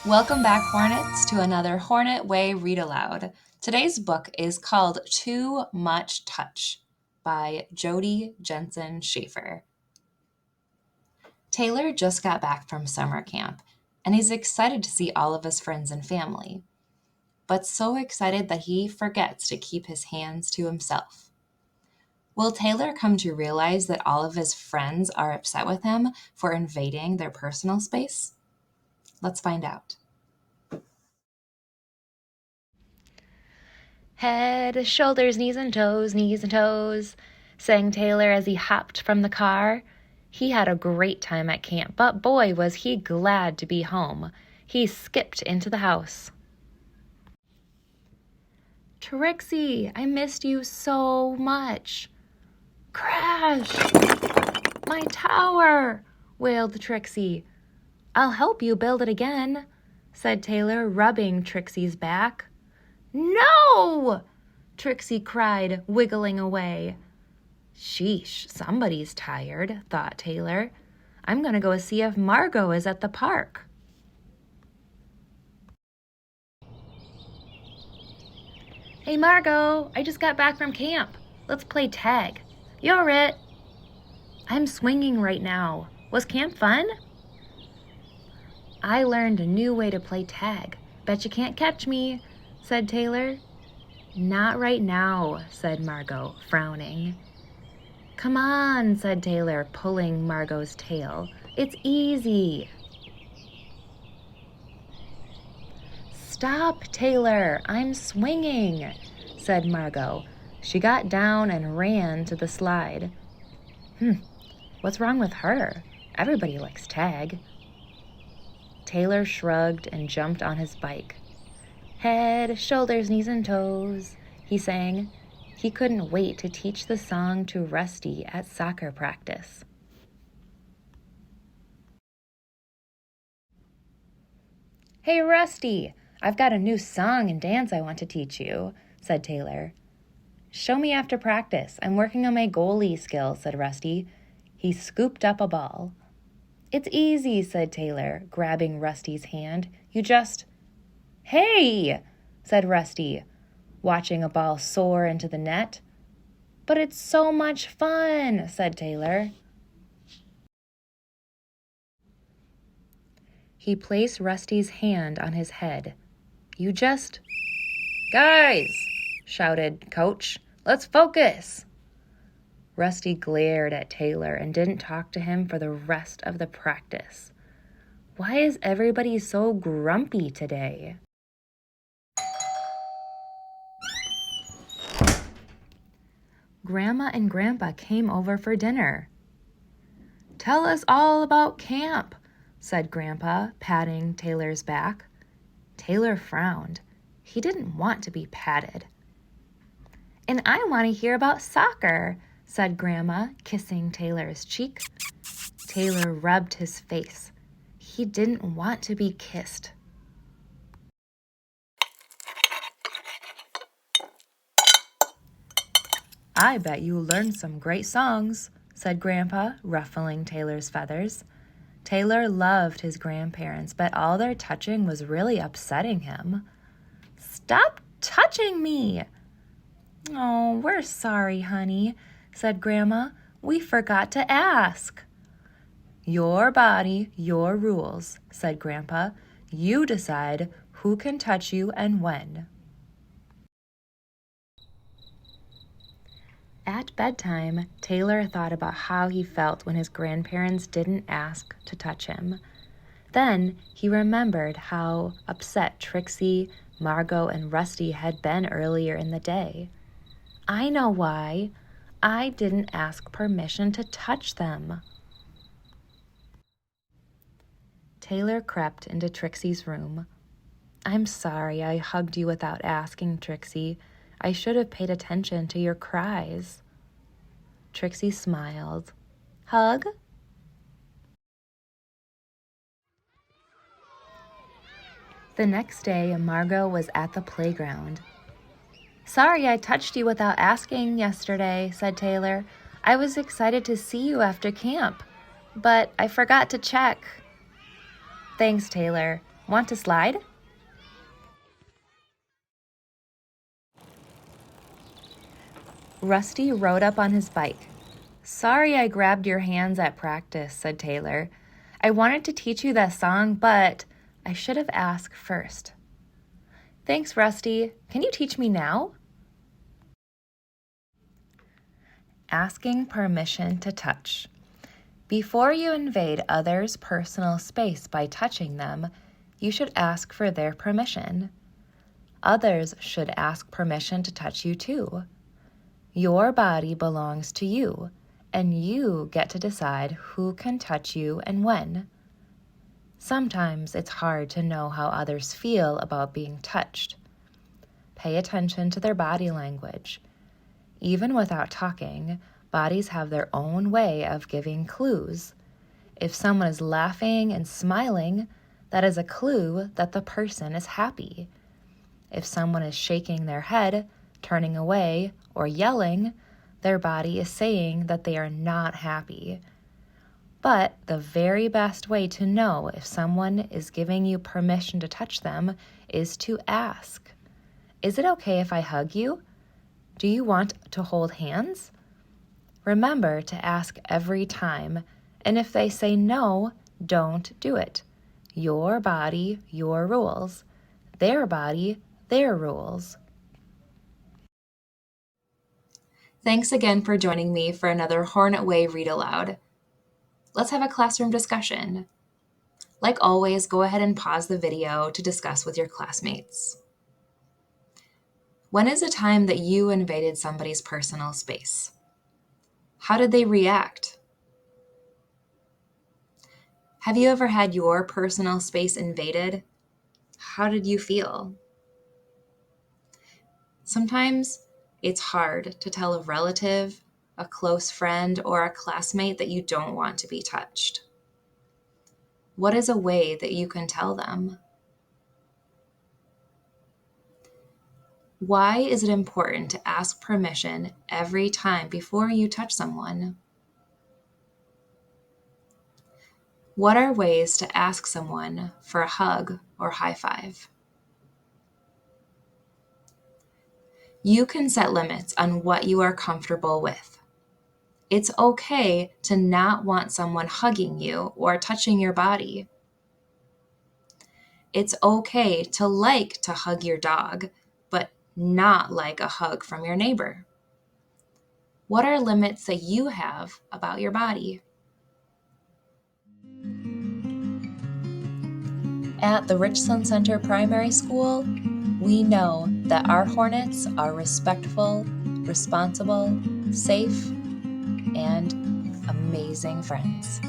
Welcome back, Hornets, to another Hornet Way Read Aloud. Today's book is called Too Much Touch by Jody Jenson Shaffer. Taylor just got back from summer camp, and he's excited to see all of his friends and family, but so excited that he forgets to keep his hands to himself. Will Taylor come to realize that all of his friends are upset with him for invading their personal space? Let's find out. Head, shoulders, knees and toes, sang Taylor as he hopped from the car. He had a great time at camp, but boy, was he glad to be home. He skipped into the house. Trixie, I missed you so much. Crash! My tower, wailed Trixie. I'll help you build it again, said Taylor, rubbing Trixie's back. No! Trixie cried, wiggling away. Sheesh, somebody's tired, thought Taylor. I'm going to go see if Margot is at the park. Hey, Margot, I just got back from camp. Let's play tag. You're it. I'm swinging right now. Was camp fun? I learned a new way to play tag. Bet you can't catch me, said Taylor. Not right now, said Margot, frowning. Come on, said Taylor, pulling Margot's tail. It's easy. Stop, Taylor, I'm swinging, said Margot. She got down and ran to the slide. What's wrong with her? Everybody likes tag. Taylor shrugged and jumped on his bike. Head, shoulders, knees and toes, he sang. He couldn't wait to teach the song to Rusty at soccer practice. Hey, Rusty, I've got a new song and dance I want to teach you, said Taylor. Show me after practice. I'm working on my goalie skills, said Rusty. He scooped up a ball. It's easy, said Taylor, grabbing Rusty's hand. You just... Hey, said Rusty, watching a ball soar into the net. But it's so much fun, said Taylor. He placed Rusty's hand on his head. You just... Guys, shouted Coach, let's focus. Rusty glared at Taylor and didn't talk to him for the rest of the practice. Why is everybody so grumpy today? Grandma and Grandpa came over for dinner. Tell us all about camp, said Grandpa, patting Taylor's back. Taylor frowned. He didn't want to be patted. And I want to hear about soccer, said Grandma, kissing Taylor's cheek. Taylor rubbed his face. He didn't want to be kissed. I bet you learned some great songs, said Grandpa, ruffling Taylor's feathers. Taylor loved his grandparents, but all their touching was really upsetting him. Stop touching me! Oh, we're sorry, honey, said Grandma. We forgot to ask. Your body, your rules, said Grandpa. You decide who can touch you and when. At bedtime, Taylor thought about how he felt when his grandparents didn't ask to touch him. Then he remembered how upset Trixie, Margot, and Rusty had been earlier in the day. I know why. I didn't ask permission to touch them. Taylor crept into Trixie's room. I'm sorry I hugged you without asking, Trixie. I should have paid attention to your cries. Trixie smiled. Hug? The next day, Margot was at the playground. Sorry I touched you without asking yesterday, said Taylor. I was excited to see you after camp, but I forgot to check. Thanks, Taylor. Want to slide? Rusty rode up on his bike. Sorry I grabbed your hands at practice, said Taylor. I wanted to teach you that song, but I should have asked first. Thanks, Rusty. Can you teach me now? Asking permission to touch. Before you invade others' personal space by touching them, you should ask for their permission. Others should ask permission to touch you too. Your body belongs to you, and you get to decide who can touch you and when. Sometimes it's hard to know how others feel about being touched. Pay attention to their body language. Even without talking, bodies have their own way of giving clues. If someone is laughing and smiling, that is a clue that the person is happy. If someone is shaking their head, turning away, or yelling, their body is saying that they are not happy. But the very best way to know if someone is giving you permission to touch them is to ask. Is it okay if I hug you? Do you want to hold hands? Remember to ask every time, and if they say no, don't do it. Your body, your rules. Their body, their rules. Thanks again for joining me for another Hornet Way Read Aloud. Let's have a classroom discussion. Like always, go ahead and pause the video to discuss with your classmates. When is a time that you invaded somebody's personal space? How did they react? Have you ever had your personal space invaded? How did you feel? Sometimes it's hard to tell a relative, a close friend, or a classmate that you don't want to be touched. What is a way that you can tell them? Why is it important to ask permission every time before you touch someone? What are ways to ask someone for a hug or high five? You can set limits on what you are comfortable with. It's okay to not want someone hugging you or touching your body. It's okay to like to hug your dog, but not like a hug from your neighbor. What are limits that you have about your body? At the Richland Center Primary School, we know that our Hornets are respectful, responsible, safe, and amazing friends.